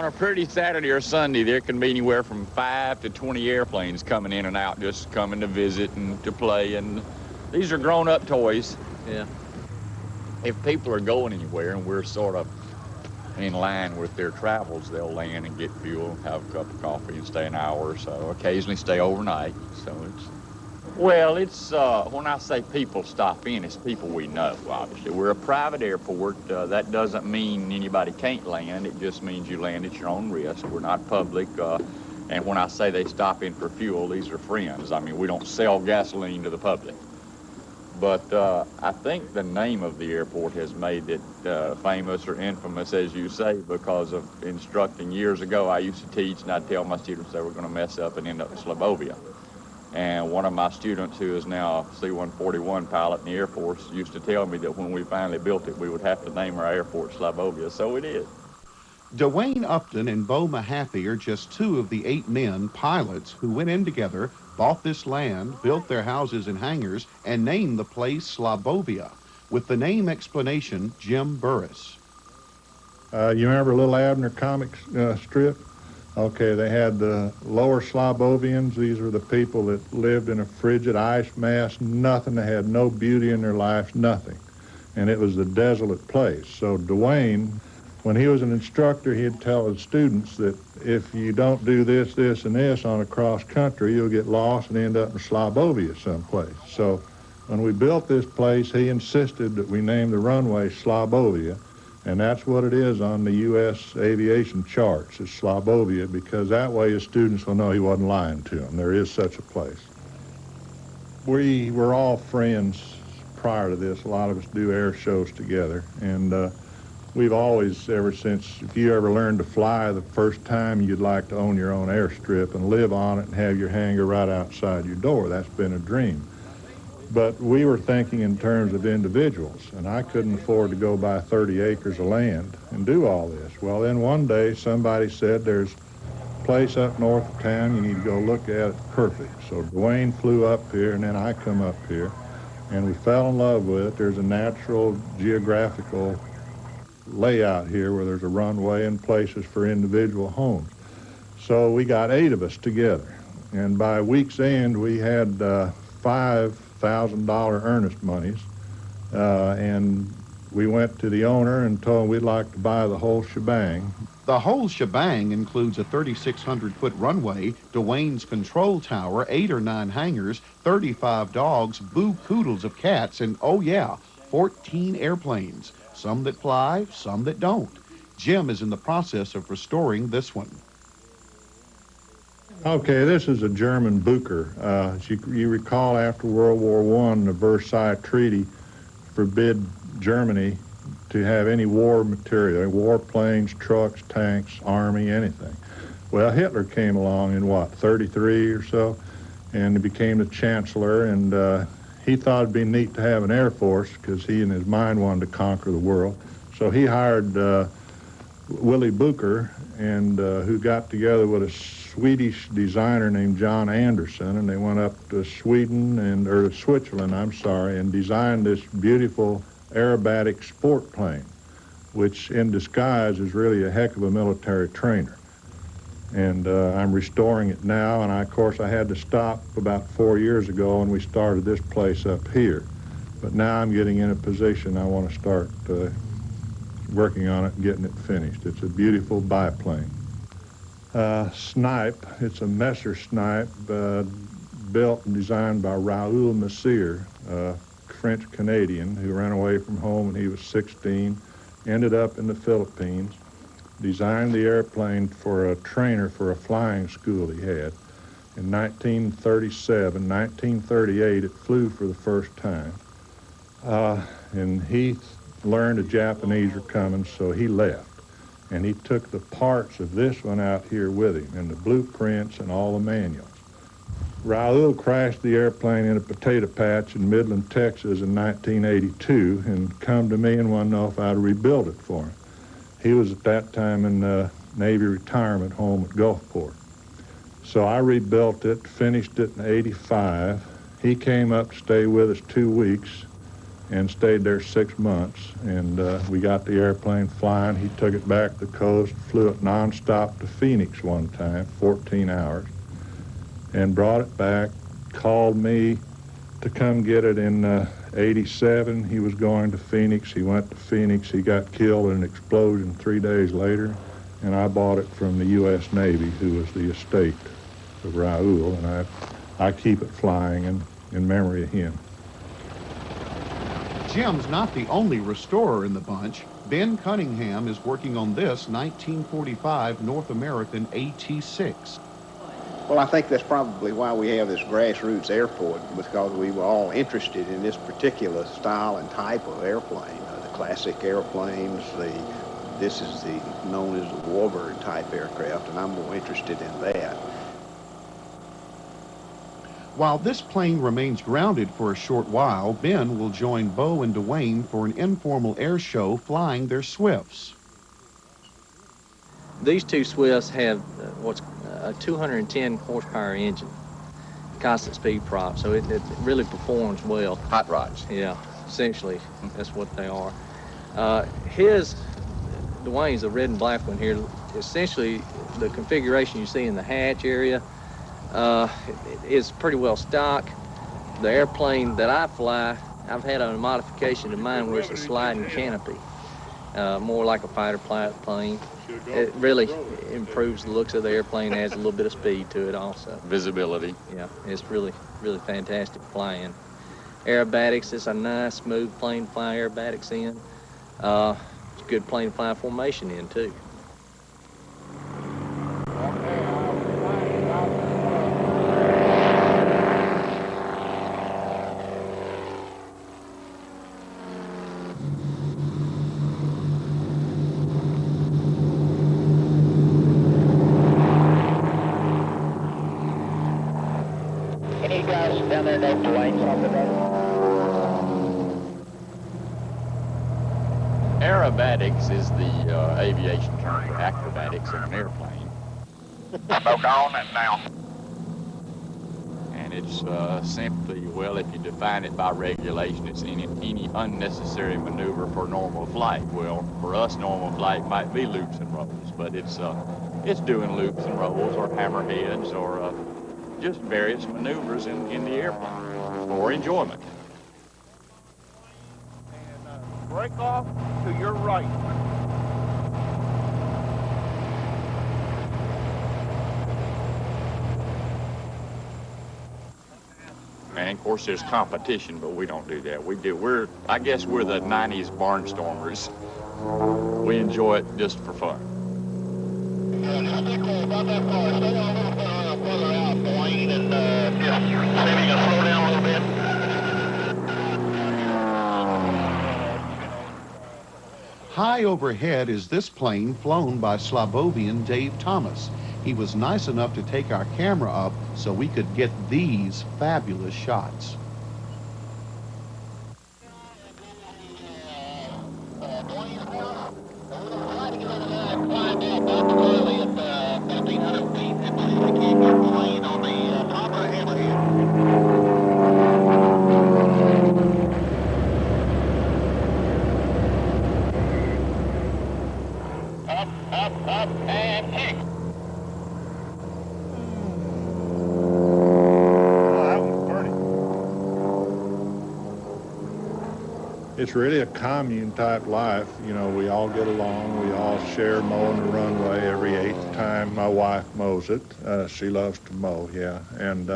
on a pretty Saturday or Sunday, there can be anywhere from 5 to 20 airplanes coming in and out, just coming to visit and to play. And these are grown-up toys. Yeah. If people are going anywhere and we're sort of in line with their travels, they'll land and get fuel, have a cup of coffee, and stay an hour or so. Occasionally stay overnight. So it's when I say people stop in, it's people we know, obviously. We're a private airport. That doesn't mean anybody can't land. It just means you land at your own risk. We're not public. And when I say they stop in for fuel, these are friends. I mean, we don't sell gasoline to the public. But I think the name of the airport has made it famous or infamous, as you say, because of instructing years ago. I used to teach, and I'd tell my students they were going to mess up and end up in Slobovia. And one of my students, who is now a C-141 pilot in the Air Force, used to tell me that when we finally built it, we would have to name our airport Slobovia. So it is. Dwayne Upton and Bo Mahaffey are just two of the 8 men, pilots, who went in together, bought this land, built their houses and hangars, and named the place Slobovia. With the name explanation, Jim Burris. You remember Little Abner comic strip? Okay, they had the lower Slobovians. These were the people that lived in a frigid ice mass, nothing. They had no beauty in their lives, nothing. And it was a desolate place. So Dwayne, when he was an instructor, he'd tell his students that if you don't do this, this, and this on a cross country, you'll get lost and end up in Slobovia someplace. So when we built this place, he insisted that we name the runway Slobovia, and that's what it is on the U.S. aviation charts, is Slobovia, because that way his students will know he wasn't lying to them. There is such a place. We were all friends prior to this. A lot of us do air shows together, and we've always, ever since, if you ever learned to fly the first time, you'd like to own your own airstrip and live on it and have your hangar right outside your door. That's been a dream. But we were thinking in terms of individuals, and I couldn't afford to go buy 30 acres of land and do all this. Well, then one day somebody said, there's a place up north of town, you need to go look at it. Perfect. So Dwayne flew up here, and then I come up here, and we fell in love with it. There's a natural geographical layout here where there's a runway and places for individual homes. So we got 8 of us together, and by week's end we had $5,000 earnest monies, and we went to the owner and told him we'd like to buy the whole shebang. The whole shebang includes a 3,600-foot runway, Dwayne's control tower, 8 or 9 hangars, 35 dogs, boo-koodles of cats, and, oh yeah, 14 airplanes. Some that fly, some that don't. Jim is in the process of restoring this one. Okay, this is a German Bucher. As you recall, after World War I, the Versailles Treaty forbid Germany to have any war material, warplanes, trucks, tanks, army, anything. Well, Hitler came along in, 33 or so, and he became the chancellor, and he thought it'd be neat to have an Air Force because he in his mind wanted to conquer the world. So he hired Willy Bucher, and who got together with a Swedish designer named John Anderson, and they went up to Switzerland, and designed this beautiful aerobatic sport plane, which in disguise is really a heck of a military trainer. And I'm restoring it now, and of course I had to stop about 4 years ago, and we started this place up here. But now I'm getting in a position I want to start working on it and getting it finished. It's a beautiful biplane. Snipe, it's a Messerschmitt built and designed by Raoul Messier, a French-Canadian who ran away from home when he was 16, ended up in the Philippines, designed the airplane for a trainer for a flying school he had. In 1937, 1938, it flew for the first time. And he learned the Japanese were coming, so he left. And he took the parts of this one out here with him, and the blueprints and all the manuals. Raoul crashed the airplane in a potato patch in Midland, Texas in 1982, and come to me and wanted to know if I'd rebuild it for him. He was at that time in Navy retirement home at Gulfport. So I rebuilt it, finished it in '85. He came up to stay with us 2 weeks, and stayed there 6 months. And we got the airplane flying. He took it back to the coast, flew it nonstop to Phoenix one time, 14 hours, and brought it back, called me to come get it in 87. He was going to Phoenix. He went to Phoenix. He got killed in an explosion 3 days later, and I bought it from the U.S. Navy, who was the estate of Raul, and I keep it flying in memory of him. Jim's not the only restorer in the bunch. Ben Cunningham is working on this 1945 North American AT-6. Well, I think that's probably why we have this grassroots airport, because we were all interested in this particular style and type of airplane. The classic airplanes, this is known as the Warbird type aircraft, and I'm more interested in that. While this plane remains grounded for a short while, Ben will join Bo and Dwayne for an informal air show flying their Swifts. These two Swifts have what's a 210 horsepower engine, constant speed prop, so it really performs well. Hot rods. Yeah, essentially, that's what they are. Dwayne's the red and black one here, essentially the configuration you see in the hatch area is pretty well stock. The airplane that I fly, I've had a modification to mine where it's a sliding canopy, more like a fighter plane. It really improves the looks of the airplane, adds a little bit of speed to it also. Visibility. Yeah, it's really fantastic flying. Aerobatics, it's a nice, smooth plane to fly aerobatics in. It's a good plane to fly formation in, too. Any guys down there know Dwayne something about Aerobatics is the aviation term for acrobatics in an airplane. Spoke on it now. And it's simply, well, if you define it by regulation, it's any unnecessary maneuver for normal flight. Well, for us, normal flight might be loops and rolls, but it's doing loops and rolls or hammerheads or just various maneuvers in the airplane for enjoyment. And break off to your right. And of course there's competition, but we don't do that. I guess we're the 90s barnstormers. We enjoy it just for fun. Just be cool about that car. Stay on a little bit further out, Dwayne, and just see if you can slow down a little bit. High overhead is this plane flown by Slobovian Dave Thomas. He was nice enough to take our camera up so we could get these fabulous shots. Up, and kick. It's really a commune type life. You know, we all get along. We all share mowing the runway every 8th time my wife mows it. She loves to mow, yeah. And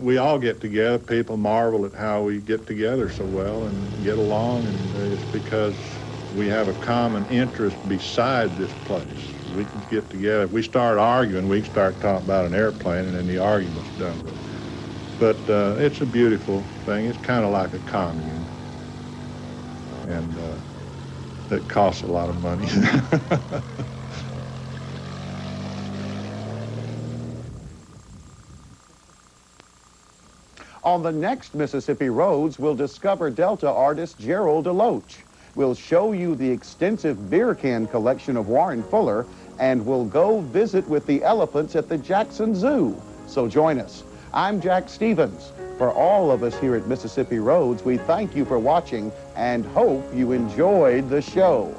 we all get together. People marvel at how we get together so well and get along, and it's because we have a common interest beside this place. We can get together. If we start arguing, we can start talking about an airplane, and then the argument's done with. But it's a beautiful thing. It's kind of like a commune, and it costs a lot of money. On the next Mississippi Roads, we'll discover Delta artist Gerald DeLoach. We'll show you the extensive beer can collection of Warren Fuller, and we'll go visit with the elephants at the Jackson Zoo. So join us. I'm Jack Stevens. For all of us here at Mississippi Roads, we thank you for watching and hope you enjoyed the show.